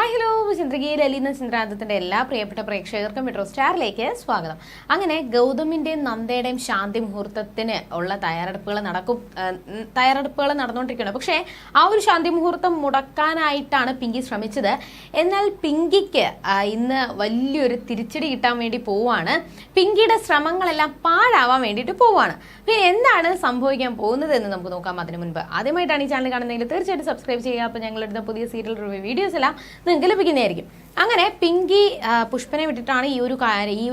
Hi hello ചന്ദ്രികയിൽ Aleena ചന്ദ്രാന്തത്തിന്റെ എല്ലാ പ്രിയപ്പെട്ട പ്രേക്ഷകർക്കും മെട്രോ സ്റ്റാറിലേക്ക് സ്വാഗതം. അങ്ങനെ ഗൗതമിന്റെയും നന്ദയുടെയും ശാന്തി മുഹൂർത്തത്തിന് ഉള്ള തയ്യാറെടുപ്പുകൾ നടന്നുകൊണ്ടിരിക്കുകയാണ്. പക്ഷേ ആ ഒരു ശാന്തി മുഹൂർത്തം മുടക്കാനായിട്ടാണ് പിങ്കി ശ്രമിച്ചത്. എന്നാൽ പിങ്കിക്ക് ഇന്ന് വലിയൊരു തിരിച്ചടി കിട്ടാൻ വേണ്ടി പോവാണ്. പിങ്കിയുടെ ശ്രമങ്ങളെല്ലാം പാഴാവാൻ വേണ്ടിയിട്ട് പോവാണ്. പിന്നെ എന്താണ് സംഭവിക്കാൻ പോകുന്നത് എന്ന് നമുക്ക് നോക്കാം. അതിനു മുൻപ് ആദ്യമായിട്ടാണ് ഈ ചാനൽ കാണുന്നതെങ്കിൽ തീർച്ചയായിട്ടും സബ്സ്ക്രൈബ് ചെയ്യുക. അപ്പോൾ ഞങ്ങളുടെ പുതിയ സീരിയൽ റിവ്യൂ വീഡിയോസ് എല്ലാം നിങ്ങൾക്ക് ലഭിക്കുന്നതായിരിക്കും. അങ്ങനെ പിങ്കി പുഷ്പനെ വിട്ടിട്ടാണ് ഈ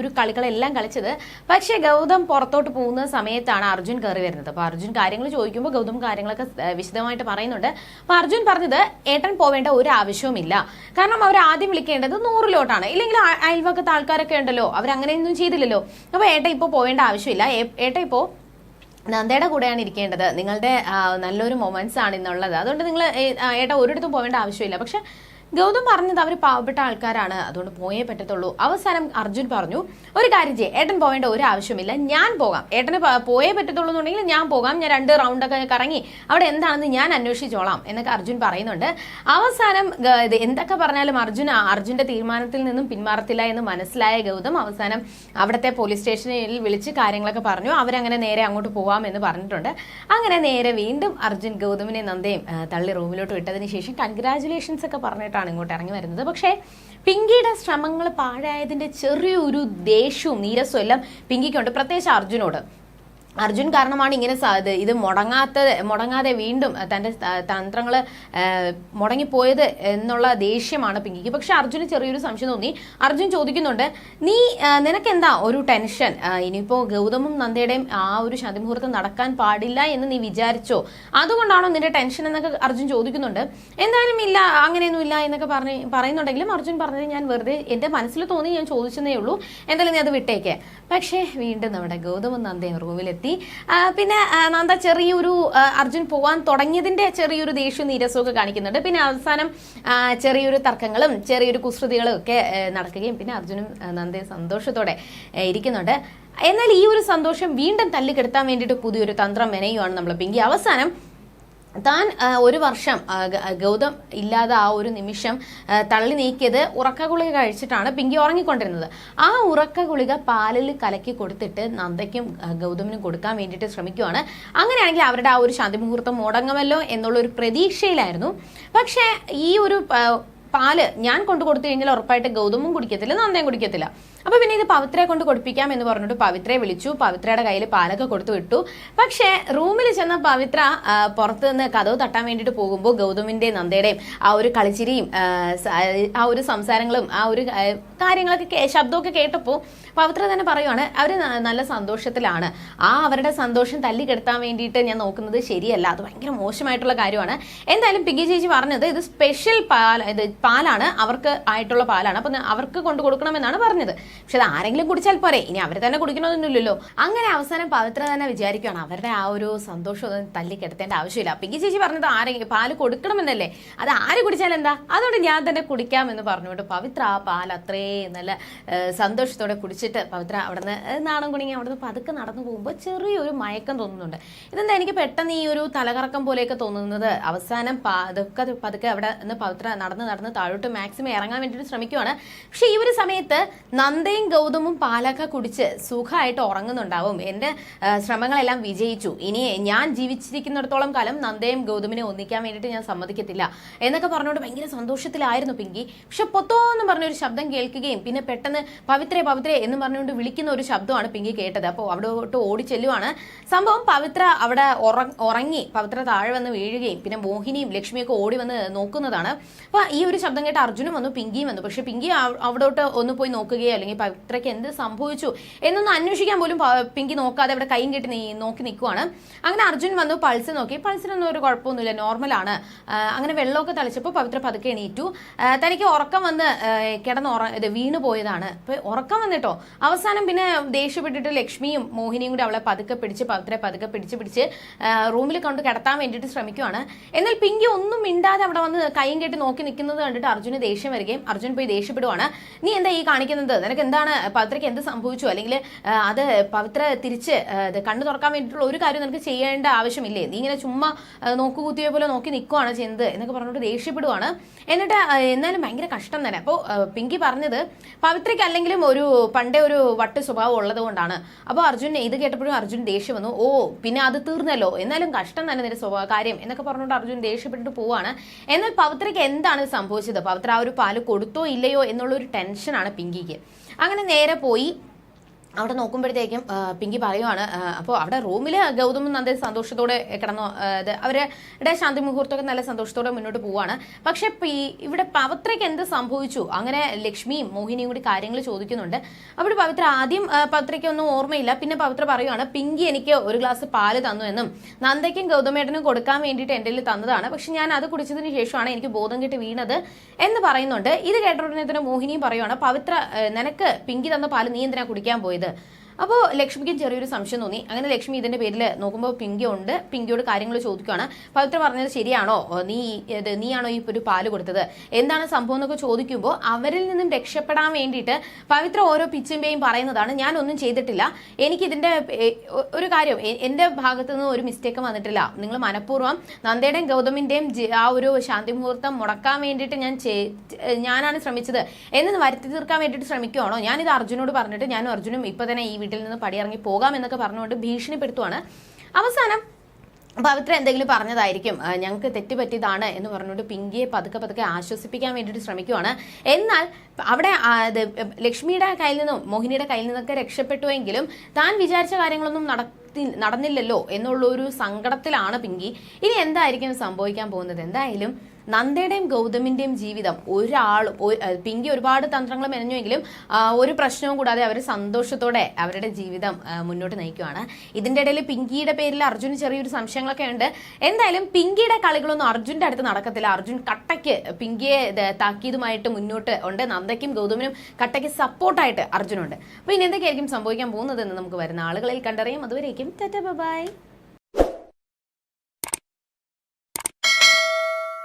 ഒരു കളികളെല്ലാം കളിച്ചത്. പക്ഷെ ഗൗതം പുറത്തോട്ട് പോകുന്ന സമയത്താണ് അർജുൻ കയറി വരുന്നത്. അപ്പൊ അർജുൻ കാര്യങ്ങൾ ചോദിക്കുമ്പോൾ ഗൗതം കാര്യങ്ങളൊക്കെ വിശദമായിട്ട് പറയുന്നുണ്ട്. അപ്പൊ അർജുൻ പറഞ്ഞത് ഏട്ടൻ പോവേണ്ട ഒരു ആവശ്യവുമില്ല, കാരണം അവർ ആദ്യം വിളിക്കേണ്ടത് 100-ലോട്ടാണ്. ഇല്ലെങ്കിൽ അയൽവക്കത്തെ ആൾക്കാരൊക്കെ ഉണ്ടല്ലോ, അവരങ്ങനെയൊന്നും ചെയ്തില്ലല്ലോ. അപ്പൊ ഏട്ടൻ ഇപ്പോൾ പോവേണ്ട ആവശ്യമില്ല. ഏട്ടൻ ഇപ്പോൾ നന്ദയുടെ കൂടെയാണ് ഇരിക്കേണ്ടത്. നിങ്ങളുടെ നല്ലൊരു മൊമെന്റ്സ് ആണ് ഇന്നുള്ളത്. അതുകൊണ്ട് നിങ്ങൾ ഏട്ടാ ഒരിടത്തും പോവേണ്ട ആവശ്യമില്ല. പക്ഷെ ഗൗതം പറഞ്ഞത് അവർ പാവപ്പെട്ട ആൾക്കാരാണ്, അതുകൊണ്ട് പോയേ പറ്റത്തുള്ളൂ. അവസാനം അർജുൻ പറഞ്ഞു, ഒരു കാര്യം ചെയ്യേ, ഏട്ടൻ പോവേണ്ട ഒരു ആവശ്യമില്ല, ഞാൻ പോകാം. ഏട്ടന് പോയേ പറ്റത്തുള്ളൂ എന്നുണ്ടെങ്കിൽ ഞാൻ പോകാം, ഞാൻ 2 റൗണ്ടൊക്കെ കറങ്ങി അവിടെ എന്താണെന്ന് ഞാൻ അന്വേഷിച്ചോളാം എന്നൊക്കെ അർജുൻ പറയുന്നുണ്ട്. അവസാനം എന്തൊക്കെ പറഞ്ഞാലും അർജുന്റെ തീരുമാനത്തിൽ നിന്നും പിന്മാറത്തില്ല എന്ന് മനസ്സിലായ ഗൗതം അവസാനം അവിടുത്തെ പോലീസ് സ്റ്റേഷനിൽ വിളിച്ച് കാര്യങ്ങളൊക്കെ പറഞ്ഞു. അവരങ്ങനെ നേരെ അങ്ങോട്ട് പോവാം എന്ന് പറഞ്ഞിട്ടുണ്ട്. അങ്ങനെ നേരെ വീണ്ടും അർജുൻ ഗൗതമിനെ നന്ദയും തള്ളി റൂമിലോട്ട് വിട്ടതിന് ശേഷം കൺഗ്രാജുലേഷൻസ് ഒക്കെ പറഞ്ഞിട്ട് ഇങ്ങോട്ട് ഇറങ്ങി വരുന്നത്. പക്ഷേ പിങ്കിയുടെ ശ്രമങ്ങൾ പാഴായതിന്റെ ചെറിയൊരു ദേഷ്യവും നീരസവും എല്ലാം പിങ്കിക്കുണ്ട്, പ്രത്യേകിച്ച് അർജുനോട്. അർജുൻ കാരണമാണ് ഇങ്ങനെ ഇത് മുടങ്ങാതെ വീണ്ടും തന്റെ തന്ത്രങ്ങൾ മുടങ്ങിപ്പോയത് എന്നുള്ള ദേഷ്യമാണ് പിങ്കിക്ക്. പക്ഷെ അർജുന് ചെറിയൊരു സംശയം തോന്നി. അർജുൻ ചോദിക്കുന്നുണ്ട്, നിനക്കെന്താ ഒരു ടെൻഷൻ? ഇനിയിപ്പോ ഗൗതമും നന്ദയുടെയും ആ ഒരു ശാന്തിമുഹൂർത്തം നടക്കാൻ പാടില്ല എന്ന് നീ വിചാരിച്ചോ? അതുകൊണ്ടാണോ നിന്റെ ടെൻഷൻ എന്നൊക്കെ അർജുൻ ചോദിക്കുന്നുണ്ട്. എന്തായാലും ഇല്ല, അങ്ങനെയൊന്നും ഇല്ല എന്നൊക്കെ പറയുന്നുണ്ടെങ്കിലും അർജുൻ പറഞ്ഞത് ഞാൻ വെറുതെ എന്റെ മനസ്സിൽ തോന്നി, ഞാൻ ചോദിച്ചതേ ഉള്ളൂ, എന്തായാലും നീ അത് വിട്ടേക്ക്. പക്ഷേ വീണ്ടും നമ്മുടെ ഗൗതമും നന്ദയും റൂമിലെത്തി. പിന്നെ നന്ദ ചെറിയൊരു അർജുൻ പോവാൻ തുടങ്ങിയതിന്റെ ചെറിയൊരു ദേഷ്യവും നീരസവും കാണിക്കുന്നുണ്ട്. പിന്നെ അവസാനം ചെറിയൊരു തർക്കങ്ങളും ചെറിയൊരു കുസൃതികളും ഒക്കെ നടക്കുകയും പിന്നെ അർജുനും നന്ദയും സന്തോഷത്തോടെ ഇരിക്കുന്നുണ്ട്. എന്നാൽ ഈ ഒരു സന്തോഷം വീണ്ടും തല്ലിക്കെടുത്താൻ വേണ്ടിയിട്ട് പുതിയൊരു തന്ത്രം മെനയുവാണ് നമ്മൾ പിങ്കി. അവസാനം താൻ 1 വർഷം ഗൗതം ഇല്ലാതെ ആ ഒരു നിമിഷം തള്ളി നീക്കിയത് ഉറക്ക ഗുളിക കഴിച്ചിട്ടാണ് പിങ്കി ഉറങ്ങിക്കൊണ്ടിരുന്നത്. ആ ഉറക്ക ഗുളിക പാലിൽ കലക്കി കൊടുത്തിട്ട് നന്ദയ്ക്കും ഗൗതമിനും കൊടുക്കാൻ വേണ്ടിയിട്ട് ശ്രമിക്കുവാണ്. അങ്ങനെയാണെങ്കിൽ അവരുടെ ആ ഒരു ശാന്തി മുഹൂർത്തം മുടങ്ങുമല്ലോ എന്നുള്ള ഒരു പ്രതീക്ഷയിലായിരുന്നു. പക്ഷേ ഈ ഒരു പാല് ഞാൻ കൊണ്ടു കൊടുത്തു കഴിഞ്ഞാൽ ഉറപ്പായിട്ട് ഗൗതമും കുടിക്കത്തില്ല, നന്ദയും കുടിക്കത്തില്ല. അപ്പൊ പിന്നെ ഇത് പവിത്രയെ കൊണ്ട് കൊടുപ്പിക്കാം എന്ന് പറഞ്ഞിട്ട് പവിത്രയെ വിളിച്ചു. പവിത്രയുടെ കയ്യിൽ പാലൊക്കെ കൊടുത്തു വിട്ടു. പക്ഷേ റൂമിൽ ചെന്ന പവിത്ര പുറത്ത് നിന്ന് കതവ് തട്ടാൻ വേണ്ടിയിട്ട് പോകുമ്പോൾ ഗൗതമിന്റെയും നന്ദയുടെയും ആ ഒരു കളിച്ചിരിയും ആ ഒരു സംസാരങ്ങളും ആ ഒരു കാര്യങ്ങളൊക്കെ ശബ്ദമൊക്കെ കേട്ടപ്പോൾ പവിത്ര തന്നെ പറയുവാണ്, അവര് നല്ല സന്തോഷത്തിലാണ്. അവരുടെ സന്തോഷം തല്ലിക്കെടുത്താൻ വേണ്ടിയിട്ട് ഞാൻ നോക്കുന്നത് ശരിയല്ല, അത് ഭയങ്കര മോശമായിട്ടുള്ള കാര്യമാണ്. എന്തായാലും പിങ്കി ചേച്ചി പറഞ്ഞത് ഇത് സ്പെഷ്യൽ പാലാണ്, അവർക്ക് ആയിട്ടുള്ള പാലാണ്, അപ്പൊ അവർക്ക് കൊണ്ടു കൊടുക്കണമെന്നാണ് പറഞ്ഞത്. പക്ഷെ അത് ആരെങ്കിലും കുടിച്ചാൽ പോരെ, ഇനി അവർ തന്നെ കുടിക്കണമെന്നൊന്നുമില്ലല്ലോ. അങ്ങനെ അവസാനം പവിത്ര തന്നെ വിചാരിക്കുകയാണ് അവരുടെ ആ ഒരു സന്തോഷം തല്ലിക്കെടുത്തേണ്ട ആവശ്യമില്ല. പിങ്കി ചേച്ചി പറഞ്ഞത് പാല് കൊടുക്കണമെന്നല്ലേ, അത് ആര് കുടിച്ചാൽ എന്താ, അതുകൊണ്ട് ഞാൻ തന്നെ കുടിക്കാം എന്ന് പറഞ്ഞുകൊണ്ട് പവിത്ര ആ പാൽ അത്രയും നല്ല സന്തോഷത്തോടെ കുടിച്ചിട്ട് പവിത്ര അവിടുന്ന് നാണം കുണിങ്ങി അവിടുന്ന് പതുക്കെ നടന്നു പോകുമ്പോൾ ചെറിയൊരു മയക്കം തോന്നുന്നുണ്ട്. ഇതെന്താ എനിക്ക് പെട്ടെന്ന് ഈ ഒരു തലകറക്കം പോലെയൊക്കെ തോന്നുന്നത്. അവസാനം പതുക്കെ അവിടെ നിന്ന് പവിത്ര നടന്ന് താഴോട്ട് മാക്സിമം ഇറങ്ങാൻ വേണ്ടിയിട്ട് ശ്രമിക്കുവാണ്. പക്ഷെ ഈ ഒരു സമയത്ത് നന്ദയും ഗൗതമും പാലൊക്കെ കുടിച്ച് സുഖമായിട്ട് ഉറങ്ങുന്നുണ്ടാവും. എന്റെ ശ്രമങ്ങളെല്ലാം വിജയിച്ചു, ഇനി ഞാൻ ജീവിച്ചിരിക്കുന്നിടത്തോളം കാലം നന്ദയും ഗൗതമിനെ ഒന്നിക്കാൻ വേണ്ടിയിട്ട് ഞാൻ സമ്മതിക്കത്തില്ല എന്നൊക്കെ പറഞ്ഞുകൊണ്ട് ഭയങ്കര സന്തോഷത്തിലായിരുന്നു പിങ്കി. പക്ഷെ പൊത്തോന്ന് പറഞ്ഞൊരു ശബ്ദം കേൾക്കുകയും പിന്നെ പെട്ടെന്ന് പവിത്രേ എന്ന് പറഞ്ഞുകൊണ്ട് വിളിക്കുന്ന ഒരു ശബ്ദമാണ് പിങ്കി കേട്ടത്. അപ്പോൾ അവിടോട്ട് ഓടി ചെല്ലുവാണ്. സംഭവം പവിത്ര അവിടെ ഉറങ്ങി പവിത്ര താഴെ വന്ന് വീഴുകയും പിന്നെ മോഹിനിയും ലക്ഷ്മിയൊക്കെ ഓടി വന്ന് നോക്കുന്നതാണ്. അപ്പൊ ഈ ഒരു ശബ്ദം കേട്ട് അർജുനും വന്നു, പിങ്കിയും വന്നു. പക്ഷെ പിങ്കി അവിടോട്ട് ഒന്ന് പോയി നോക്കുകയോ അല്ലെങ്കിൽ പവിത്രയ്ക്ക് എന്ത് സംഭവിച്ചു എന്നൊന്നും അന്വേഷിക്കാൻ പോലും പിങ്കി നോക്കാതെ അവിടെ കൈയും കെട്ടി നോക്കി നിൽക്കുവാണ്. അങ്ങനെ അർജുൻ വന്നു പൾസ് നോക്കി, പൾസിനൊന്നും ഒരു കുഴപ്പമൊന്നുമില്ല, നോർമലാണ്. അങ്ങനെ വെള്ളമൊക്കെ തളിച്ചപ്പോൾ പവിത്ര പതുക്കെ എണീറ്റു. തനിക്ക് ഉറക്കം വന്ന് വീണു പോയതാണ്. അപ്പൊ ഉറക്കം വന്നിട്ടോ അവസാനം പിന്നെ ദേഷ്യപ്പെട്ടിട്ട് ലക്ഷ്മിയും മോഹിനിയും കൂടി അവളെ പവിത്രയെ പതുക്കെ പിടിച്ച് റൂമിൽ കൊണ്ട് കിടത്താൻ വേണ്ടിയിട്ട് ശ്രമിക്കുവാണ്. എന്നാൽ പിങ്കി ഒന്നും മിണ്ടാതെ അവിടെ വന്ന് കൈയും കെട്ടി നോക്കി നിൽക്കുന്നത് കണ്ടിട്ട് അർജുന് ദേഷ്യം വരികയും അർജുൻ പോയി ദേഷ്യപ്പെടുവാണ്. നീ എന്താ ഈ കാണിക്കുന്നത്, നിനക്ക് പവിത്രയ്ക്ക് എന്ത് സംഭവിച്ചു, അല്ലെങ്കിൽ അത് പവിത്ര തിരിച്ച് കണ്ണു തുറക്കാൻ വേണ്ടിയിട്ടുള്ള ഒരു കാര്യം നിനക്ക് ചെയ്യേണ്ട ആവശ്യമില്ലേ, നീ ഇങ്ങനെ ചുമ്മാ നോക്കുകുത്തിയെ പോലെ നോക്കി നിൽക്കുവാണ് ചെയ്യുന്നത് എന്നൊക്കെ പറഞ്ഞിട്ട് ദേഷ്യപ്പെടുവാണ്. എന്നിട്ട് എന്നാലും ഭയങ്കര കഷ്ടം തന്നെ. അപ്പോൾ പിങ്കി പറഞ്ഞത് പവിത്രയ്ക്ക് അല്ലെങ്കിലും പണ്ടേ ഒരു വട്ട് സ്വഭാവം ഉള്ളത് കൊണ്ടാണ്. അപ്പോൾ അർജുൻ ഇത് കേട്ടപ്പോഴും അർജുൻ ദേഷ്യം വന്നു. പിന്നെ അത് തീർന്നല്ലോ, എന്നാലും കഷ്ടം തന്നെ നിന്റെ കാര്യം എന്നൊക്കെ പറഞ്ഞുകൊണ്ട് അർജുൻ ദേഷ്യപ്പെട്ടിട്ട് പോവാണ്. എന്നാൽ പവിത്രയ്ക്ക് എന്താണ് സംഭവിച്ചത്, പവിത്ര ആ ഒരു പാല് കൊടുത്തോ ഇല്ലയോ എന്നുള്ളൊരു ടെൻഷനാണ് പിങ്കിക്ക്. അങ്ങനെ നേരെ പോയി അവിടെ നോക്കുമ്പോഴത്തേക്കും പിങ്കി പറയുവാണ്. അപ്പോൾ അവിടെ റൂമിൽ ഗൗതമും നന്ദി സന്തോഷത്തോടെ കിടന്നു, അവരുടെ ശാന്തി മുഹൂർത്തമൊക്കെ നല്ല സന്തോഷത്തോടെ മുന്നോട്ട് പോവാണ്. പക്ഷെ ഇവിടെ പവിത്രയ്ക്ക് എന്ത് സംഭവിച്ചു, അങ്ങനെ ലക്ഷ്മിയും മോഹിനിയും കൂടി കാര്യങ്ങൾ ചോദിക്കുന്നുണ്ട്. അപ്പോൾ പവിത്ര ആദ്യം പവിത്രയ്ക്കൊന്നും ഓർമ്മയില്ല. പിന്നെ പവിത്ര പറയുവാണ്, പിങ്കി എനിക്ക് ഒരു ഗ്ലാസ് പാല് തന്നു എന്നും നന്ദയ്ക്കും ഗൗതമേട്ടനും കൊടുക്കാൻ വേണ്ടിയിട്ട് എൻ്റെ കയ്യിൽ തന്നതാണ്, പക്ഷെ ഞാൻ അത് കുടിച്ചതിന് ശേഷമാണ് എനിക്ക് ബോധം കെട്ട് വീണത് എന്ന് പറയുന്നുണ്ട്. ഇത് കേട്ട ഉടനെ തന്നെ മോഹിനിയും പറയുവാണ്, പവിത്ര നിനക്ക് പിങ്കി തന്ന പാല് നീ എന്തിനാ കുടിക്കാൻ പോയത്. അപ്പോൾ ലക്ഷ്മിക്കും ചെറിയൊരു സംശയം തോന്നി. അങ്ങനെ ലക്ഷ്മി ഇതിന്റെ പേരിൽ നോക്കുമ്പോൾ പിങ്കിയോട് കാര്യങ്ങൾ ചോദിക്കുകയാണ്. പവിത്ര പറഞ്ഞത് ശരിയാണോ, നീയാണോ ഈ ഒരു പാല് കൊടുത്തത്, എന്താണ് സംഭവം എന്നൊക്കെ ചോദിക്കുമ്പോൾ അവരിൽ നിന്നും രക്ഷപ്പെടാൻ വേണ്ടിയിട്ട് പവിത്ര ഓരോ പിച്ചുമ്പേയും പറയുന്നതാണ്, ഞാൻ ഒന്നും ചെയ്തിട്ടില്ല, എനിക്കിതിന്റെ ഒരു കാര്യം എന്റെ ഭാഗത്തു നിന്ന് ഒരു മിസ്റ്റേക്കും വന്നിട്ടില്ല, നിങ്ങൾ മനഃപൂർവ്വം നന്ദയുടെയും ഗൗതമിന്റെയും ആ ഒരു ശാന്തി മുഹൂർത്തം മുടക്കാൻ വേണ്ടിയിട്ട് ഞാനാണ് ശ്രമിച്ചത് എന്ന് വരുത്തി തീർക്കാൻ വേണ്ടിയിട്ട് ശ്രമിക്കുകയാണോ, ഞാനിത് അർജുനോട് പറഞ്ഞിട്ട് ഞാനും അർജുനും ഇപ്പൊ തന്നെ ഈ വീട്ടിൽ നിന്ന് പടിയിറങ്ങി പോകാം എന്നൊക്കെ പറഞ്ഞുകൊണ്ട് ഭീഷണിപ്പെടുത്തുവാണ്. അവസാനം പവിത്ര എന്തെങ്കിലും പറഞ്ഞതായിരിക്കും, ഞങ്ങൾക്ക് തെറ്റുപറ്റിയതാണ് എന്ന് പറഞ്ഞുകൊണ്ട് പിങ്കിയെ പതുക്കെ ആശ്വസിപ്പിക്കാൻ വേണ്ടിയിട്ട് ശ്രമിക്കുവാണ്. എന്നാൽ അവിടെ ലക്ഷ്മിയുടെ കയ്യിൽ നിന്നും മോഹിനിയുടെ കയ്യിൽ നിന്നൊക്കെ രക്ഷപ്പെട്ടുവെങ്കിലും താൻ വിചാരിച്ച കാര്യങ്ങളൊന്നും നടന്നില്ലല്ലോ എന്നുള്ള ഒരു സങ്കടത്തിലാണ് പിങ്കി. ഇനി എന്തായിരിക്കും സംഭവിക്കാൻ പോകുന്നത്? എന്തായാലും നന്ദയുടെയും ഗൗതമിന്റെയും ജീവിതം പിങ്കി ഒരുപാട് തന്ത്രങ്ങൾ മെനഞ്ഞുവെങ്കിലും ഒരു പ്രശ്നവും കൂടാതെ അവർ സന്തോഷത്തോടെ അവരുടെ ജീവിതം മുന്നോട്ട് നയിക്കുവാണ്. ഇതിന്റെ ഇടയിൽ പിങ്കിയുടെ പേരിൽ അർജുന് ചെറിയൊരു സംശയങ്ങളൊക്കെ ഉണ്ട്. എന്തായാലും പിങ്കിയുടെ കളികളൊന്നും അർജുന്റെ അടുത്ത് നടക്കത്തില്ല. അർജുൻ കട്ടയ്ക്ക് പിങ്കിയെ താക്കീതുമായിട്ട് മുന്നോട്ട് ഉണ്ട്. നന്ദയ്ക്കും ഗൗതമിനും കട്ടയ്ക്ക് സപ്പോർട്ടായിട്ട് അർജുനുണ്ട്. അപ്പൊ ഇനി എന്തൊക്കെയായിരിക്കും സംഭവിക്കാൻ പോകുന്നത് എന്ന് നമുക്ക് വരുന്ന ആളുകളിൽ കണ്ടറിയാം. അതുവരേക്കും ടാറ്റാ ബൈ.